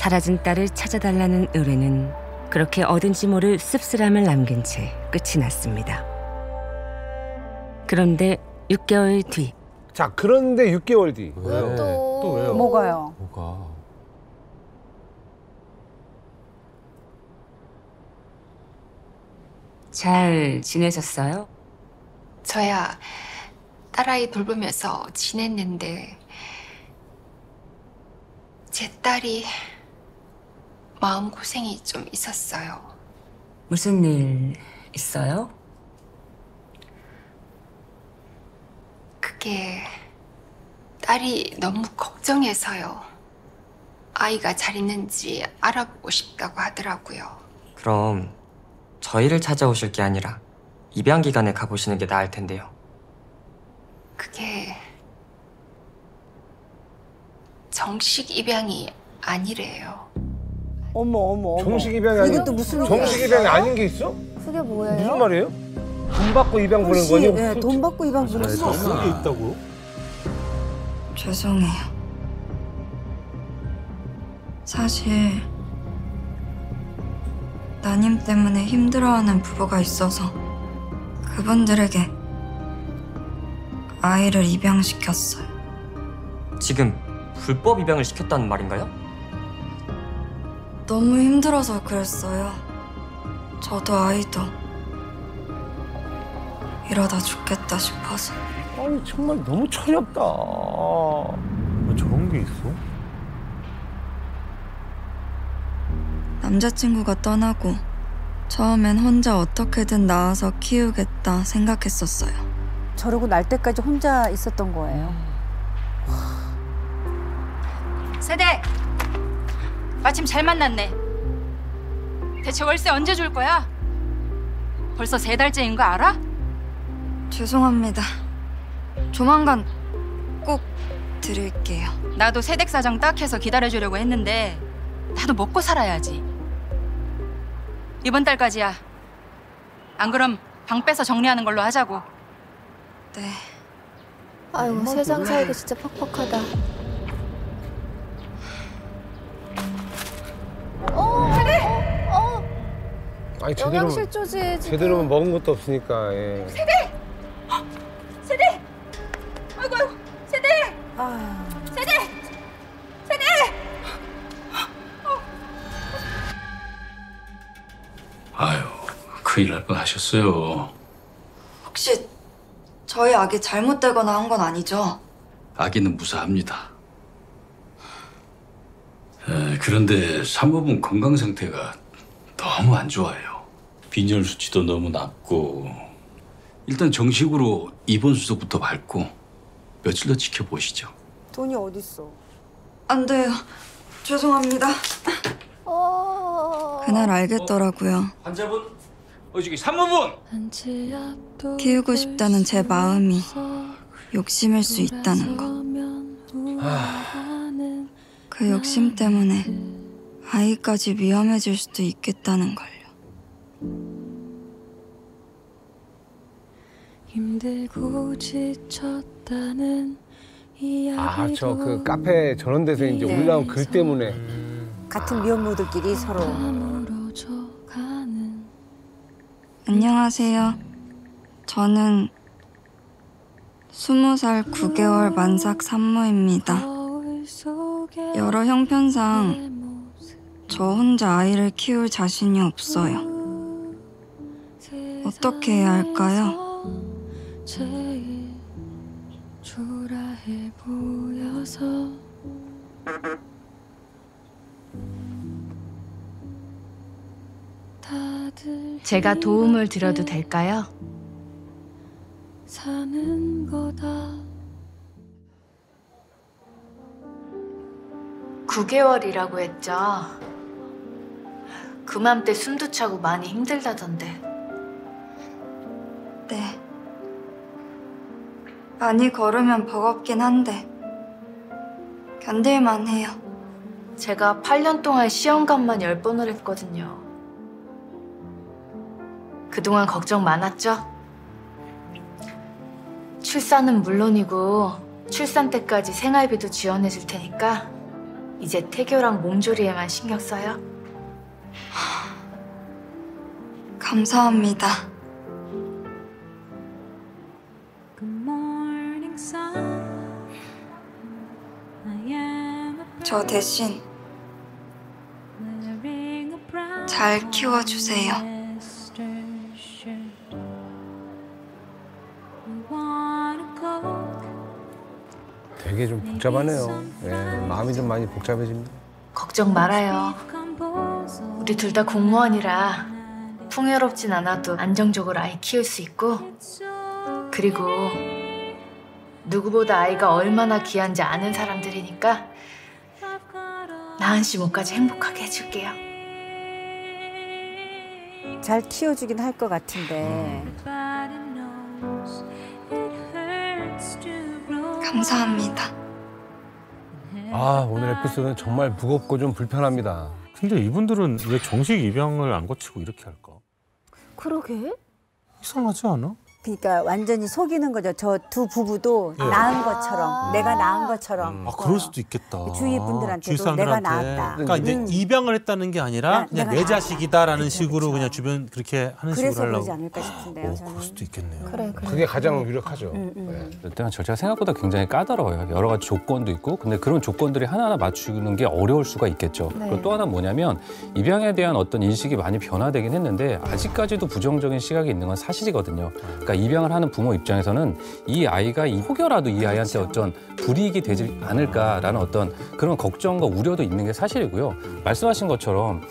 사라진 딸을 찾아달라는 의뢰는 그렇게 어딘지 모를 씁쓸함을 남긴 채 끝이 났습니다. 그런데 6개월 뒤. 자, 그런데 6개월 뒤. 왜요? 또 왜요? 뭐가요? 뭐가? 잘 지내셨어요? 저야 딸아이 돌보면서 지냈는데 제 딸이 마음고생이 좀 있었어요. 무슨 일 있어요? 그게 딸이 너무 걱정해서요. 아이가 잘 있는지 알아보고 싶다고 하더라고요. 그럼 저희를 찾아오실 게 아니라 입양기관에 가보시는 게 나을 텐데요. 그게 정식 입양이 아니래요. 어머. 정식 입양이 아닌 이게 또 무슨 정식 입양이 아닌 게 있어? 그게 뭐예요? 무슨 말이에요? 돈 받고 입양 보낸 혹시, 거니? 예, 돈 받고 입양 보냈어. 그런 게 있다고요? 죄송해요. 사실 따님 때문에 힘들어하는 부부가 있어서 그분들에게 아이를 입양시켰어요. 지금 불법 입양을 시켰다는 말인가요? 너무 힘들어서 그랬어요. 저도 아이도 이러다 죽겠다 싶어서. 아니 정말 너무 철없다. 저런 게 있어? 남자친구가 떠나고 처음엔 혼자 어떻게든 낳아서 키우겠다 생각했었어요. 저러고 날 때까지 혼자 있었던 거예요. 세대! 마침 잘 만났네. 대체 월세 언제 줄 거야? 벌써 3달째인 거 알아? 죄송합니다. 조만간 꼭 드릴게요. 나도 세댁 사정 딱 해서 기다려주려고 했는데 나도 먹고 살아야지. 이번 달까지야. 안 그럼 방 빼서 정리하는 걸로 하자고. 네. 아유, 세상 살기 진짜 퍽퍽하다. 아니 영양실조지 지금. 제대로 먹은 것도 없으니까. 예. 세대! 아이고, 세대! 아, 세대! 아유, 큰일 날 뻔하셨어요. 혹시 저희 아기 잘못되거나 한 건 아니죠? 아기는 무사합니다. 그런데 산모분 건강 상태가 너무 안 좋아요. 빈혈 수치도 너무 낮고 일단 정식으로 입원 수속부터 밟고 며칠 더 지켜보시죠. 돈이 어딨어? 안 돼요. 죄송합니다. 그날 알겠더라고요. 환자분, 저기 산모분! 키우고 싶다는 제 마음이 욕심일 수 있다는 거. 그 욕심 때문에 아이까지 위험해질 수도 있겠다는 걸요. 힘들고 지쳤다는 아, 저 그 카페 저런 데서 이제 올라온 글 때문에. 같은 미혼모들끼리 서로. 안녕하세요. 저는 20살 9개월 만삭 산모입니다. 여러 형편상 저 혼자 아이를 키울 자신이 없어요. 어떻게 해야 할까요? 제일 초라해 보여서 제가 도움을 드려도 될까요? 사는 거다. 9개월이라고 했죠? 그맘때 숨도 차고 많이 힘들다던데. 네. 많이 걸으면 버겁긴 한데 견딜만 해요. 제가 8년 동안 시험관만 10번을 했거든요. 그동안 걱정 많았죠? 출산은 물론이고 출산 때까지 생활비도 지원해 줄 테니까 이제 태교랑 몸조리에만 신경 써요? 감사합니다. 저 대신 잘 키워주세요. 되게 좀 복잡하네요. 예, 마음이 좀 많이 복잡해집니다. 걱정 말아요. 우리 둘 다 공무원이라 풍요롭진 않아도 안정적으로 아이 키울 수 있고, 그리고 누구보다 아이가 얼마나 귀한지 아는 사람들이니까 나은 씨 목까지 행복하게 해줄게요. 잘 키워주긴 할 것 같은데. 감사합니다. 아, 오늘 에피소드는 정말 무겁고 좀 불편합니다. 근데 이분들은 왜 정식 입양을 안 거치고 이렇게 할까? 그러게. 이상하지 않아? 그러니까 완전히 속이는 거죠. 저 두 부부도 예. 낳은 것처럼, 내가 낳은 것처럼. 아, 그럴 수도 있겠다. 주위 분들한테도 주위 사람들한테. 내가 낳았다. 그러니까 이제 입양을 했다는 게 아니라 그냥 내가 내 낳았다. 자식이다라는 그쵸, 식으로 그쵸. 그냥 주변 그렇게 하는 그래서 식으로 그러지 하려고. 않을까 싶은데요, 저는. 그럴 수도 있겠네요. 그래. 그게 가장 유력하죠. 일단 절차가 생각보다 굉장히 까다로워요. 여러 가지 조건도 있고, 근데 그런 조건들이 하나하나 맞추는 게 어려울 수가 있겠죠. 네. 그리고 또 하나 뭐냐면 입양에 대한 어떤 인식이 많이 변화되긴 했는데 아직까지도 부정적인 시각이 있는 건 사실이거든요. 그러니까 입양을 하는 부모 입장에서는 이 아이가 혹여라도 이 아이한테 어떤 불이익이 되지 않을까라는 어떤 그런 걱정과 우려도 있는 게 사실이고요. 말씀하신 것처럼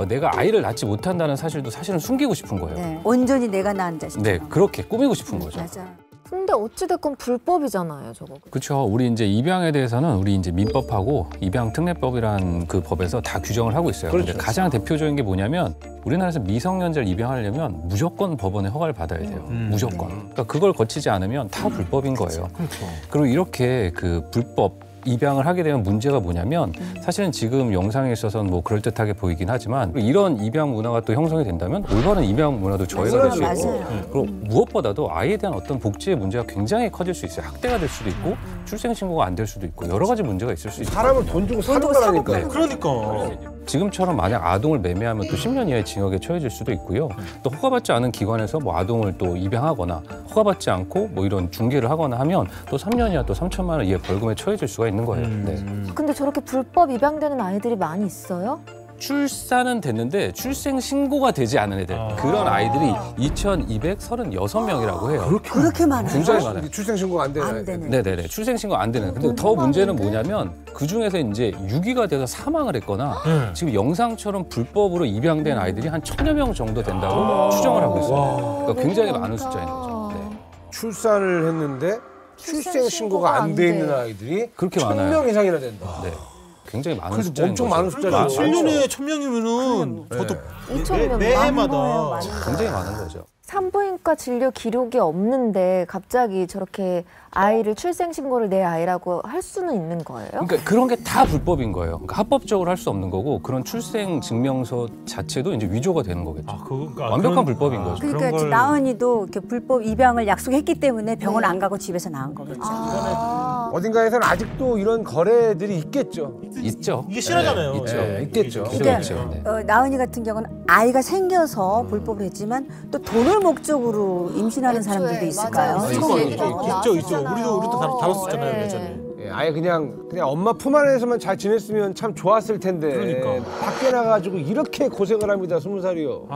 내가 아이를 낳지 못한다는 사실도 사실은 숨기고 싶은 거예요. 네. 온전히 내가 낳은 자식. 네, 그렇게 꾸미고 싶은 거죠. 맞아. 근데 어찌됐건 불법이잖아요, 저거. 그렇죠. 우리 이제 입양에 대해서는 우리 이제 민법하고 입양특례법이라는 그 법에서 다 규정을 하고 있어요. 그렇죠. 근데 가장 대표적인 게 뭐냐면 우리나라에서 미성년자를 입양하려면 무조건 법원의 허가를 받아야 돼요. 무조건. 그러니까 그걸 거치지 않으면 다 불법인 거예요. 그렇죠. 그리고 이렇게 그 불법 입양을 하게 되면 문제가 뭐냐면 사실은 지금 영상에 있어서는 뭐 그럴듯하게 보이긴 하지만 이런 입양 문화가 또 형성이 된다면 올바른 입양 문화도 저해가 될 수 있고 그리고 무엇보다도 아이에 대한 어떤 복지의 문제가 굉장히 커질 수 있어요. 학대가 될 수도 있고 출생신고가 안 될 수도 있고 여러 가지 문제가 있을 수 있어요. 사람을 돈 주고 사는 거라니까. 네. 그러니까. 지금처럼 만약 아동을 매매하면 또 10년 이하의 징역에 처해질 수도 있고요. 또 허가받지 않은 기관에서 뭐 아동을 또 입양하거나 허가받지 않고 뭐 이런 중개를 하거나 하면 또 3년 이하 또 3천만 원 이하의 벌금에 처해질 수가 있는 거예요. 네. 근데 저렇게 불법 입양되는 아이들이 많이 있어요? 출산은 됐는데 출생 신고가 되지 않은 애들 그런 아이들이 2,236명이라고 해요. 그렇게 많아요? 굉장히 많아요. 출생 신고가 안 되는. 안 되는. 네네네. 출생 신고 안 되는. 근데 더 문제는 뭐냐면 그 중에서 이제 유기가 돼서 사망을 했거나 지금 영상처럼 불법으로 입양된 아이들이 한 1,000여 명 정도 된다고 추정을 하고 있어요. 그러니까 굉장히 많은 숫자인 거죠. 네. 출산을 했는데 출생 신고가 안 돼 있는 아이들이 그렇게 1,000명 많아요. 이상이나 된다. 네. 굉장히 많은 그래서 숫자인 엄청 거죠. 많은 숫자죠. 그러니까 7년에 1,000명이면은 저도 2,000명 매해마다 굉장히 많은 거죠. 산부인과 진료 기록이 없는데 갑자기 저렇게 아이를 출생신고를 내 아이라고 할 수는 있는 거예요? 그러니까 그런 게 다 불법인 거예요. 그러니까 합법적으로 할 수 없는 거고 그런 출생 증명서 자체도 이제 위조가 되는 거겠죠. 완벽한 불법인 거죠. 그러니까 나은이도 이렇게 불법 입양을 약속했기 때문에 병원 안 가고 집에서 낳은 거겠죠. 어딘가에서는 아직도 이런 거래들이 있겠죠. 있죠. 이게 실화잖아요. 네, 있죠. 네, 있겠죠. 그러니까 있죠. 네. 나은이 같은 경우는 아이가 생겨서 불법을 했지만 또 돈을 목적으로 임신하는 사람들도 있을까요? 있죠. 우리도 다뤘었잖아요, 예전에. 예, 아예 그냥 엄마 품 안에서만 잘 지냈으면 참 좋았을 텐데. 그러니까. 밖에 나가지고 이렇게 고생을 합니다. 20살이요.